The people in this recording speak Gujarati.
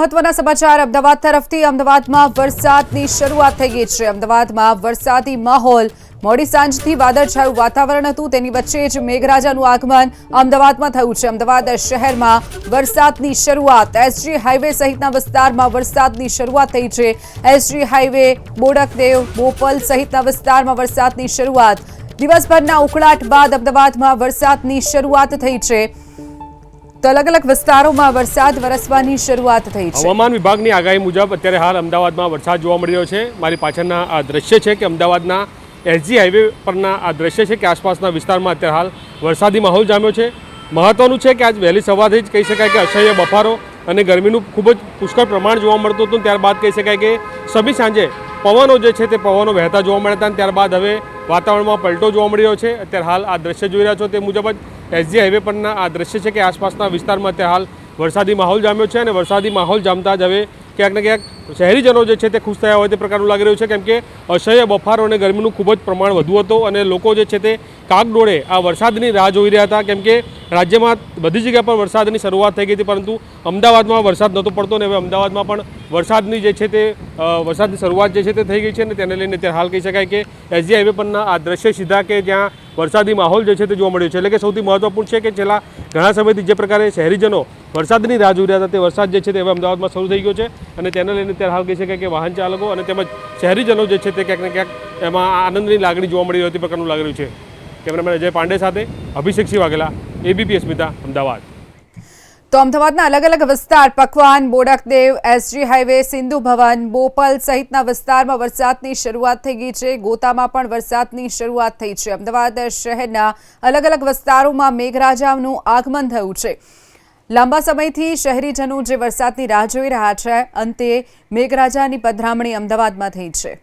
મહત્વના સમાચાર અમદાવાદ તરફથી। અમદાવાદમાં વરસાદની શરૂઆત થઈ ગઈ છે। અમદાવાદમાં વરસાદી માહોલ। મોડી સાંજથી વાદળછાયું વાતાવરણ હતું, તેની વચ્ચે જ મેઘરાજાનું આગમન અમદાવાદમાં થયું છે। અમદાવાદ શહેરમાં વરસાદની શરૂઆત। એસજી હાઈવે સહિતના વિસ્તારમાં વરસાદની શરૂઆત થઈ છે। એસજી હાઈવે, બોડકદેવ, બોપલ સહિતના વિસ્તારમાં વરસાદની શરૂઆત। દિવસભરના ઉકળાટ બાદ અમદાવાદમાં વરસાદની શરૂઆત થઈ છે। તો અલગ અલગ વિસ્તારોમાં વરસાદ વરસવાની શરૂઆત થઈ છે। હવામાન વિભાગની આગાહી મુજબ અત્યારે હાલ અમદાવાદમાં વરસાદ જોવા મળી રહ્યો છે। મારી પાછળના આ દ્રશ્ય છે કે અમદાવાદના એસજી હાઈવે પરના આ દ્રશ્ય છે કે આસપાસના વિસ્તારમાં અત્યારે હાલ વરસાદી માહોલ જામ્યો છે। મહત્વનું છે કે આજ વહેલી સવારથી જ કહી શકાય કે અસહ્ય બફારો અને ગરમીનું ખૂબ જ પુષ્કળ પ્રમાણ જોવા મળતું હતું। ત્યારબાદ કહી શકાય કે સમી સાંજે પવનો જે છે તે પવનો વહેતા જોવા મળ્યા હતા। ત્યારબાદ હવે વાતાવરણમાં પલટો જોવા મળી રહ્યો છે। અત્યારે હાલ આ દ્રશ્ય જોઈ રહ્યા છો તે મુજબ જ એસજી હાઈવે પરના આ દ્રશ્ય છે કે આસપાસના વિસ્તારમાં અત્યારે હાલ વરસાદી માહોલ જામ્યો છે। અને વરસાદી માહોલ જામતા જ હવે ક્યાંક ને ક્યાંક શહેરીજનો જે છે તે ખુશ થયા હોય તે પ્રકારનું લાગી રહ્યું છે, કેમ કે અસહ્ય બફારો અને ગરમીનું ખૂબ જ પ્રમાણ વધુ હતું અને લોકો જે છે તે કાગડોળે આ વરસાદની રાહ જોઈ રહ્યા હતા, કેમ કે રાજ્યમાં બધી જગ્યા પર વરસાદની શરૂઆત થઈ ગઈ હતી, પરંતુ અમદાવાદમાં વરસાદ નહોતો પડતો અને હવે અમદાવાદમાં પણ વરસાદની જે છે તે વરસાદની શરૂઆત જે છે તે થઈ ગઈ છે। અને તેને લઈને અત્યારે હાલ કહી શકાય કે એસજી હાઈવે પરના આ દ્રશ્ય સીધા કે જ્યાં વરસાદી માહોલ જે છે તે જોવા મળ્યો છે। એટલે કે સૌથી મહત્વપૂર્ણ છે કે છેલ્લા ઘણા સમયથી જે પ્રકારે શહેરીજનો વરસાદની રાહ જોઈ રહ્યા હતા તે વરસાદ જે છે તે હવે અમદાવાદમાં શરૂ થઈ ગયો છે। અને તેને લઈને અત્યારે હાલ કહી શકાય કે વાહન ચાલકો અને તેમજ શહેરીજનો જે છે તે ક્યાંક ને ક્યાંક એમાં આનંદની લાગણી જોવા મળી હતી પ્રકારનું લાગી રહ્યું છે। કેમેરામેન અજય પાંડે સાથે અભિષેક સિંહ વાઘેલા, એબીપી અસ્મિતા, અમદાવાદ। તો અમદાવાદના અલગ અલગ વિસ્તાર પકવાન, બોડકદેવ, એસજી હાઈવે, સિંધુ ભવન, બોપલ સહિતના વિસ્તારમાં વરસાદની શરૂઆત થઈ ગઈ છે। ગોતામાં પણ વરસાદની શરૂઆત થઈ છે। અમદાવાદ શહેરના અલગ અલગ વિસ્તારોમાં મેઘરાજાનું આગમન થયું છે। લાંબા સમયથી શહેરીજનો જે વરસાદની રાહ જોઈ રહ્યા છે, અંતે મેઘરાજાની પધરામણી અમદાવાદમાં થઈ છે।